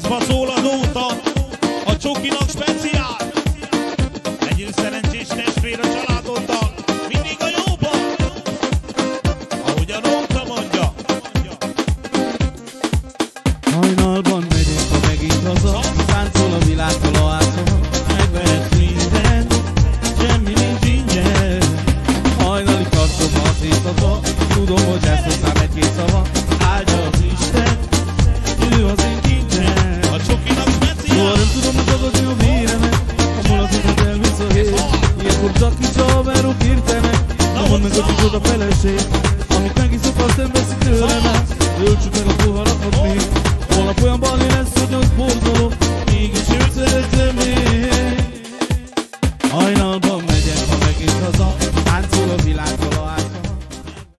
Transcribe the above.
Játszva szól azóta, a csokinak speciál. Legyél szerencsés testvér a családoddal, mindig a jóban, ahogy a nóta mondja. Hajnalban megyek, ha megint haza, táncol a világtól a házon, megvehet minden, semmi nincs ingyen. Hajnali karcom az éjszaka, tudom, hogy ezt hozzám egy-két szava, áldja az Isten, ő az én kincsem. A csokinak speciál. Soha nem tudom megadni a méremet, a mulatot elvisz a hét. Ilyenkor csak kicsi haverok írtenek, na mondd meg, hogy micsoda feleség, amit megiszok, azt nem veszik tőlem el. Öltsük meg a poharakat még, holnap olyan balé lesz, hogy az borzoló.